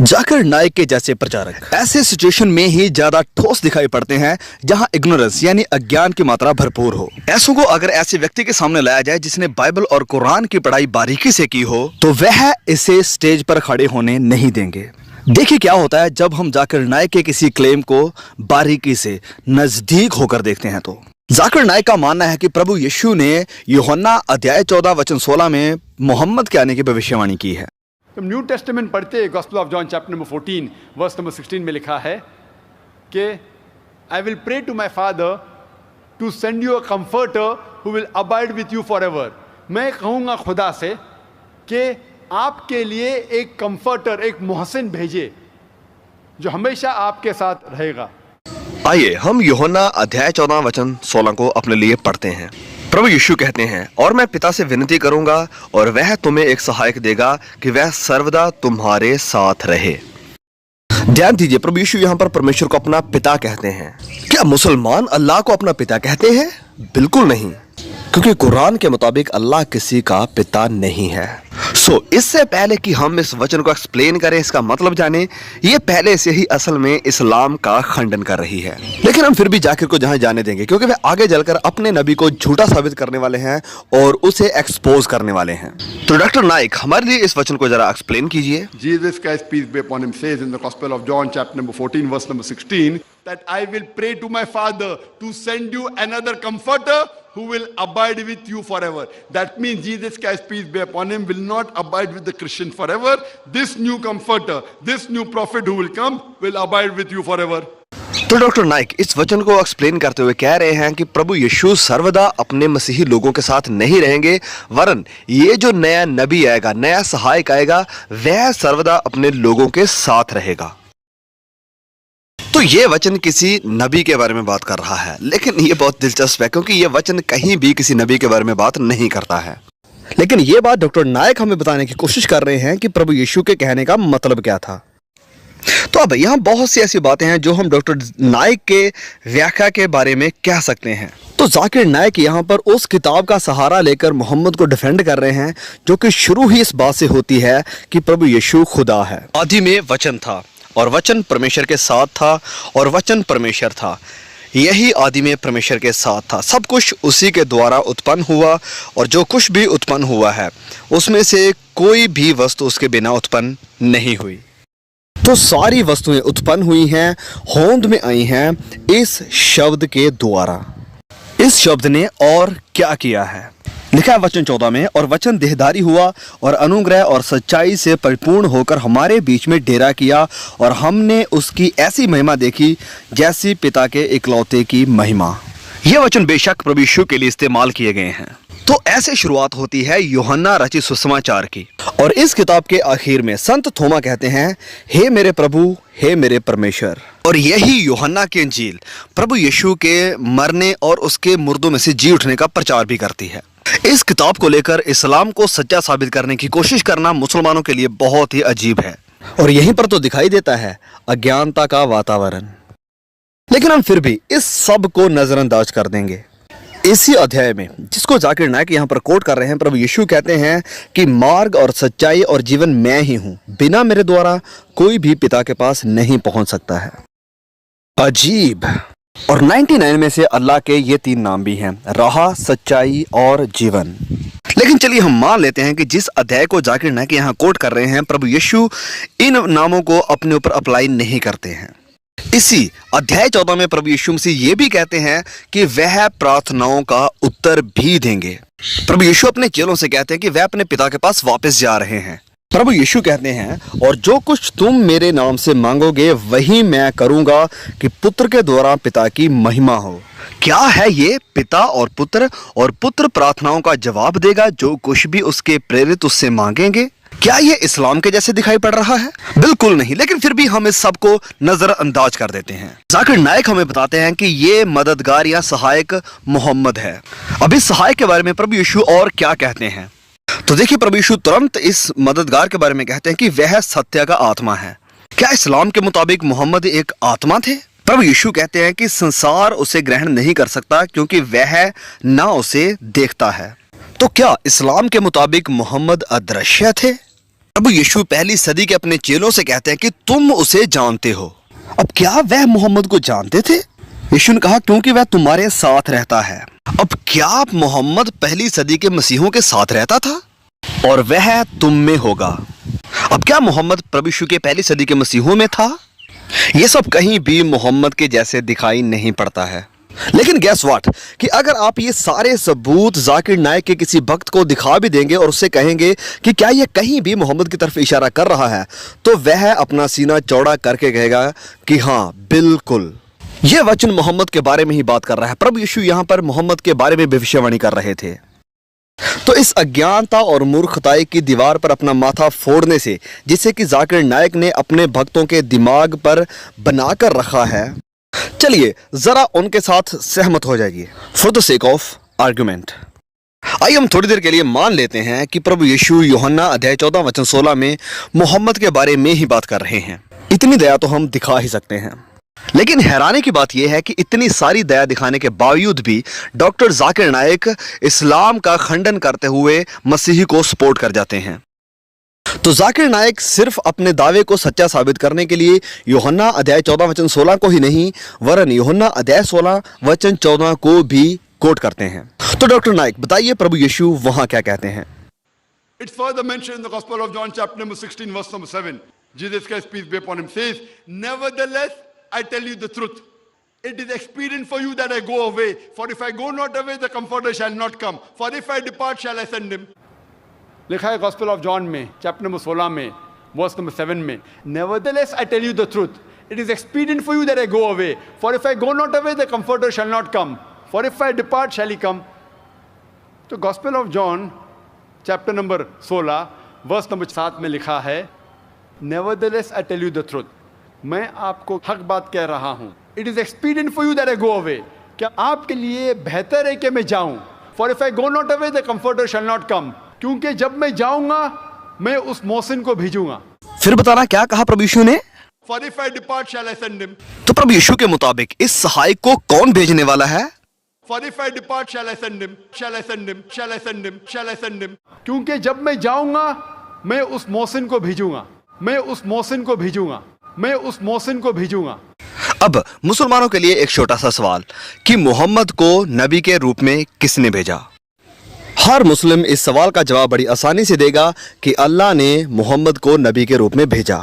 जाकिर नाइक के जैसे प्रचारक ऐसे सिचुएशन में ही ज्यादा ठोस दिखाई पड़ते हैं जहां इग्नोरेंस यानी अज्ञान की मात्रा भरपूर हो। ऐसों को अगर ऐसे व्यक्ति के सामने लाया जाए जिसने बाइबल और कुरान की पढ़ाई बारीकी से की हो तो वह इसे स्टेज पर खड़े होने नहीं देंगे। देखिए क्या होता है जब हम जाकिर नाइक के किसी क्लेम को बारीकी से नजदीक होकर देखते हैं। तो जाकिर नाइक का मानना है कि प्रभु यीशु ने यूहन्ना अध्याय 14 वचन 16 में मोहम्मद के आने की भविष्यवाणी की है। तुम न्यू टेस्टामेंट पढ़ते Gospel of John chapter number 14 verse number 16 में लिखा है कि I will pray to my father to send you a comforter who will abide with you forever. मैं कहूँगा खुदा से कि आपके लिए एक कंफर्टर, एक मोहसिन भेजे जो हमेशा आपके साथ रहेगा। आइए हम यूहन्ना अध्याय 14 वचन 16 को अपने लिए पढ़ते हैं। प्रभु यीशु कहते हैं, और मैं पिता से विनती करूंगा और वह तुम्हें एक सहायक देगा कि वह सर्वदा तुम्हारे साथ रहे। ध्यान दीजिए, प्रभु यीशु यहाँ पर परमेश्वर को अपना पिता कहते हैं। क्या मुसलमान अल्लाह को अपना पिता कहते हैं? बिल्कुल नहीं, क्योंकि कुरान के मुताबिक अल्लाह किसी का पिता नहीं है। इससे पहले कि हम इस वचन को एक्सप्लेन करें, इसका मतलब जाने, ये पहले से ही असल में इस्लाम का खंडन कर रही है। लेकिन हम फिर भी जाकिर को जहां जाने देंगे क्योंकि वे आगे चलकर अपने नबी को झूठा साबित करने वाले हैं और उसे एक्सपोज करने वाले हैं। तो डॉक्टर नाइक हमारे लिए इस वचन को जरा एक्सप्लेन कीजिए। Jesus Christ peace be upon him says in the Gospel of John chapter number 14 verse number 16 that I will pray to my Father to send you another comforter who will abide with you forever. That means Jesus Christ peace be upon him will not abide with the Christian forever. This new comforter, this new prophet who will come will abide with you forever. तो doctor Naik इस वचन को explain करते हुए कह रहे हैं कि प्रभु यीशु सर्वदा अपने मसीही लोगों के साथ नहीं रहेंगे, वरन ये जो नया नबी आएगा, नया सहायक आएगा, वह सर्वदा अपने लोगों के साथ रहेगा। तो ये वचन किसी नबी के बारे में बात कर रहा है, लेकिन ये बहुत दिलचस्प है क्योंकि ये वचन कहीं भी किसी नबी के बारे में बात नहीं करता है। लेकिन ये बात डॉक्टर नाइक हमें बताने की कोशिश कर रहे हैं कि प्रभु यीशु के कहने का मतलब क्या था। तो अब यहाँ बहुत सी ऐसी बातें हैं जो हम डॉक्टर नाइक के व्याख्या के बारे में कह सकते हैं। तो जाकिर नाइक यहाँ पर उस किताब का सहारा लेकर मोहम्मद को डिफेंड कर रहे हैं जो कि शुरू ही इस बात से होती है कि प्रभु यीशु खुदा है। आदि में वचन था और वचन परमेश्वर के साथ था और वचन परमेश्वर था। यही आदि में परमेश्वर के साथ था। सब कुछ उसी के द्वारा उत्पन्न हुआ और जो कुछ भी उत्पन्न हुआ है उसमें से कोई भी वस्तु उसके बिना उत्पन्न नहीं हुई। तो सारी वस्तुएं उत्पन्न हुई हैं, होंद में आई हैं इस शब्द के द्वारा। इस शब्द ने और क्या किया है? लिखा है वचन 14 में, और वचन देहधारी हुआ और अनुग्रह और सच्चाई से परिपूर्ण होकर हमारे बीच में डेरा किया और हमने उसकी ऐसी महिमा देखी जैसी पिता के इकलौते की महिमा। ये वचन बेशक प्रभु यीशु के लिए इस्तेमाल किए गए हैं। तो ऐसे शुरुआत होती है यूहन्ना रचित सुसमाचार की। और इस किताब के आखिर में संत थोमा कहते हैं, हे मेरे प्रभु, हे मेरे परमेश्वर। और यही यूहन्ना की इंजील प्रभु यीशु के मरने और उसके मुर्दों में से जी उठने का प्रचार भी करती है। इस किताब को लेकर इस्लाम को सच्चा साबित करने की कोशिश करना मुसलमानों के लिए बहुत ही अजीब है। और यहीं पर तो दिखाई देता है अज्ञानता का वातावरण। लेकिन हम फिर भी इस सब को नजरअंदाज कर देंगे। इसी अध्याय में जिसको जाकिर नाइक यहाँ पर कोट कर रहे हैं, प्रभु यीशु कहते हैं कि मार्ग और सच्चाई और जीवन मैं ही हूं, बिना मेरे द्वारा कोई भी पिता के पास नहीं पहुंच सकता है। अजीब। और 99 में से अल्लाह के ये 3 नाम भी हैं, राह, सच्चाई और जीवन। लेकिन चलिए हम मान लेते हैं कि जिस अध्याय को जाकिर नाइक यहाँ कोट कर रहे हैं, प्रभु यीशु इन नामों को अपने ऊपर अप्लाई नहीं करते हैं। इसी अध्याय 14 में प्रभु यीशु मसीह ये भी कहते हैं कि वह प्रार्थनाओं का उत्तर भी देंगे। प्रभु यीशु अपने चेलों से कहते हैं कि वह अपने पिता के पास वापस जा रहे हैं। प्रभु यीशु कहते हैं, और जो कुछ तुम मेरे नाम से मांगोगे वही मैं करूंगा कि पुत्र के द्वारा पिता की महिमा हो। क्या है ये? पिता और पुत्र प्रार्थनाओं का जवाब देगा जो कुछ भी उसके प्रेरित उससे मांगेंगे। क्या ये इस्लाम के जैसे दिखाई पड़ रहा है? बिल्कुल नहीं, लेकिन फिर भी हम इस सब को नजरअंदाज कर देते हैं। जाकिर नाइक हमें बताते हैं कि ये मददगार या सहायक मोहम्मद है। अब इस सहायक के बारे में प्रभु यीशु और क्या कहते हैं? तो देखिए, प्रभु यीशु तुरंत इस मददगार के बारे में कहते हैं कि वह सत्य का आत्मा है। क्या इस्लाम के मुताबिक मोहम्मद एक आत्मा थे? प्रभु यीशु कहते हैं कि संसार उसे ग्रहण नहीं कर सकता क्योंकि वह ना उसे देखता है। तो क्या इस्लाम के मुताबिक मोहम्मद अदृश्य थे? प्रभु यीशु पहली सदी के अपने चेलों से कहते हैं कि तुम उसे जानते हो। अब क्या वह मोहम्मद को जानते थे? यीशु ने कहा क्योंकि वह तुम्हारे साथ रहता है। अब क्या मोहम्मद पहली सदी के मसीहों के साथ रहता था और वह तुम में होगा? अब क्या मोहम्मद प्रभु यीशु के पहली सदी के मसीहों में था? यह सब कहीं भी मोहम्मद के जैसे दिखाई नहीं पड़ता है। लेकिन गैस व्हाट कि अगर आप ये सारे सबूत जाकिर नाइक के किसी भक्त को दिखा भी देंगे और उससे कहेंगे कि क्या यह कहीं भी मोहम्मद की तरफ इशारा कर रहा है, तो वह अपना सीना चौड़ा करके कहेगा कि हाँ बिल्कुल यह वचन मोहम्मद के बारे में ही बात कर रहा है। प्रभु यीशु यहां पर मोहम्मद के बारे में भविष्यवाणी कर रहे थे। तो इस अज्ञानता और मूर्खताई की दीवार पर अपना माथा फोड़ने से, जिसे कि जाकिर नाइक ने अपने भक्तों के दिमाग पर बनाकर रखा है, चलिए जरा उनके साथ सहमत हो जाइए for the sake of argument. आइए हम थोड़ी देर के लिए मान लेते हैं कि प्रभु यीशु यूहन्ना अध्याय 14 वचन 16 में मोहम्मद के बारे में ही बात कर रहे हैं। इतनी दया तो हम दिखा ही सकते हैं। लेकिन हैरानी की बात यह है कि इतनी सारी दया दिखाने के बावजूद भी डॉक्टर जाकिर नाइक इस्लाम का खंडन करते हुए मसीही को सपोर्ट कर जाते हैं। तो जाकिर नाइक सिर्फ अपने दावे को सच्चा साबित करने के लिए यूहन्ना अध्याय 14 वचन 16 को ही नहीं, वरन यूहन्ना अध्याय 16 वचन 14 को भी कोट करते हैं। तो डॉक्टर नाइक बताइए प्रभु यीशु वहां क्या कहते हैं? It's further mentioned in the Gospel of John chapter number 16 verse number 7. Jesus Christ, peace be upon him, says, "Nevertheless, I tell you the truth. It is expedient for you that I go away. For if I go not away, the Comforter shall not come. For if I depart, shall I send him." लिखा है gospel of John में chapter number 16 में verse number 7 में, "Nevertheless, I tell you the truth. It is expedient for you that I go away. For if I go not away, the Comforter shall not come. For if I depart, shall he come." तो Gospel of John chapter number 16 verse number 7 में लिखा है, "Nevertheless, I tell you the truth." मैं आपको हक बात कह रहा हूं। "It is expedient for you that I go away." क्या आपके लिए बेहतर है कि मैं जाऊं? "For if I go not away, the Comforter shall not come." क्योंकि जब मैं जाऊंगा मैं उस मोहसिन को भेजूंगा। फिर बताना क्या कहा प्रभु यीशु ने? For if I depart, shall I send him? तो प्रभु यीशु के मुताबिक इस सहायक को कौन भेजने वाला है? For if I depart, shall I send him? Shall I send him? Shall I send him? Shall I send him? क्योंकि जब मैं जाऊंगा मैं उस मोहसिन को भेजूंगा, मैं उस मोहसिन को भेजूंगा, मैं उस मोहसिन को भेजूंगा। अब मुसलमानों के लिए एक छोटा सा सवाल कि मोहम्मद को नबी के रूप में किसने भेजा? हर मुस्लिम इस सवाल का जवाब बड़ी आसानी से देगा कि अल्लाह ने मोहम्मद को नबी के रूप में भेजा।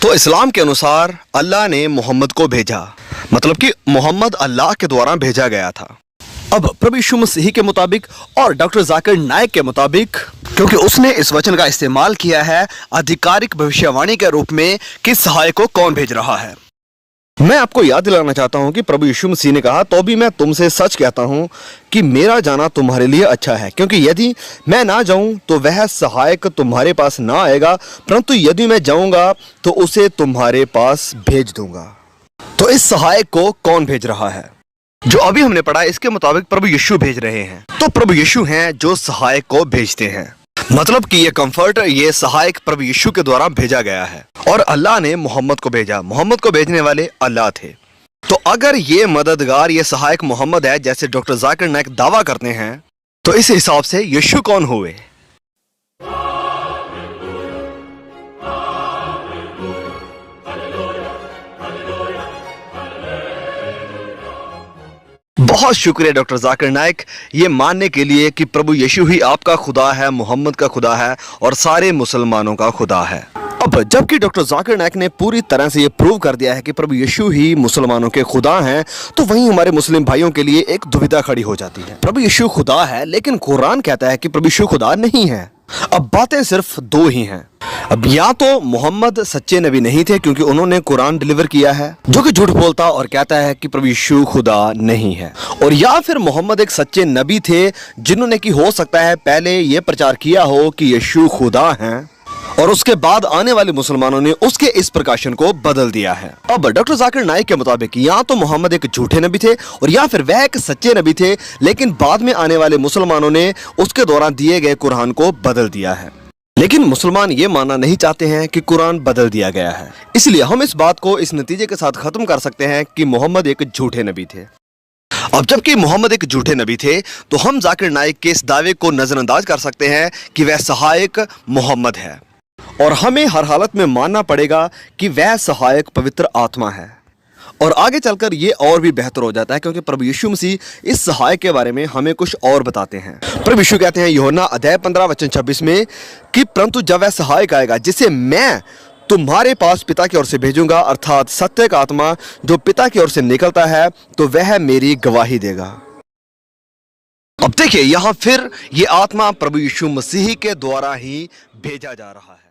तो इस्लाम के अनुसार अल्लाह ने मोहम्मद को भेजा, मतलब कि मोहम्मद अल्लाह के द्वारा भेजा गया था। अब प्रभु यीशु मसीह के मुताबिक और डॉक्टर जाकिर नाइक के मुताबिक, क्योंकि उसने इस वचन का इस्तेमाल किया है आधिकारिक भविष्यवाणी के रूप में कि सहायक को कौन भेज रहा है, मैं आपको याद दिलाना चाहता हूं कि प्रभु यीशु मसीह ने कहा, तो भी मैं तुमसे सच कहता हूं कि मेरा जाना तुम्हारे लिए अच्छा है, क्योंकि यदि मैं ना जाऊं तो वह सहायक तुम्हारे पास ना आएगा, परंतु यदि मैं जाऊंगा तो उसे तुम्हारे पास भेज दूंगा। तो इस सहायक को कौन भेज रहा है? जो अभी हमने पढ़ा इसके मुताबिक प्रभु यीशु भेज रहे हैं। तो प्रभु यीशु हैं जो सहायक को भेजते हैं, मतलब कि ये कंफर्टर, ये सहायक प्रभु यीशु के द्वारा भेजा गया है और अल्लाह ने मोहम्मद को भेजा। मोहम्मद को भेजने वाले अल्लाह थे। तो अगर ये मददगार, ये सहायक मोहम्मद है जैसे डॉक्टर जाकिर नाइक दावा करते हैं, तो इस हिसाब से यीशु कौन हुए? बहुत शुक्रिया डॉक्टर जाकिर नाइक ये मानने के लिए कि प्रभु यीशु ही आपका खुदा है, मोहम्मद का खुदा है और सारे मुसलमानों का खुदा है। अब जबकि डॉक्टर जाकिर नाइक ने पूरी तरह से ये प्रूव कर दिया है कि प्रभु यीशु ही मुसलमानों के खुदा हैं, तो वहीं हमारे मुस्लिम भाइयों के लिए एक दुविधा खड़ी हो जाती है। प्रभु यीशु खुदा है, लेकिन कुरान कहता है कि प्रभु यीशु खुदा नहीं है। अब बातें सिर्फ दो ही हैं। अब या तो मोहम्मद सच्चे नबी नहीं थे क्योंकि उन्होंने कुरान डिलीवर किया है जो कि झूठ बोलता और कहता है कि प्रभु यीशु खुदा नहीं है, और या फिर मोहम्मद एक सच्चे नबी थे जिन्होंने कि हो सकता है पहले ये प्रचार किया हो कि यीशु खुदा हैं और उसके बाद आने वाले मुसलमानों ने उसके इस प्रकाशन को बदल दिया है। अब डॉक्टर जाकिर नाइक के मुताबिक या तो मोहम्मद एक झूठे नबी थे और या फिर वह एक सच्चे नबी थे, लेकिन बाद में आने वाले मुसलमानों ने उसके द्वारा दिए गए कुरान को बदल दिया है। लेकिन मुसलमान ये मानना नहीं चाहते हैं कि कुरान बदल दिया गया है, इसलिए हम इस बात को इस नतीजे के साथ खत्म कर सकते हैं कि मोहम्मद एक झूठे नबी थे। अब जबकि मोहम्मद एक झूठे नबी थे, तो हम जाकिर नाइक के इस दावे को नजरअंदाज कर सकते हैं कि वह सहायक मोहम्मद है और हमें हर हालत में मानना पड़ेगा कि वह सहायक पवित्र आत्मा है। और आगे चलकर ये और भी बेहतर हो जाता है, क्योंकि प्रभु यीशु मसीह इस सहायक के बारे में हमें कुछ और बताते हैं। प्रभु यीशु कहते हैं यूहन्ना अध्याय 15 वचन 26 में कि परंतु जब वह सहायक आएगा जिसे मैं तुम्हारे पास पिता की ओर से भेजूंगा, अर्थात सत्य का आत्मा जो पिता की ओर से निकलता है, तो वह मेरी गवाही देगा। अब देखिए, यहां फिर ये आत्मा प्रभु यीशु मसीह के द्वारा ही भेजा जा रहा है।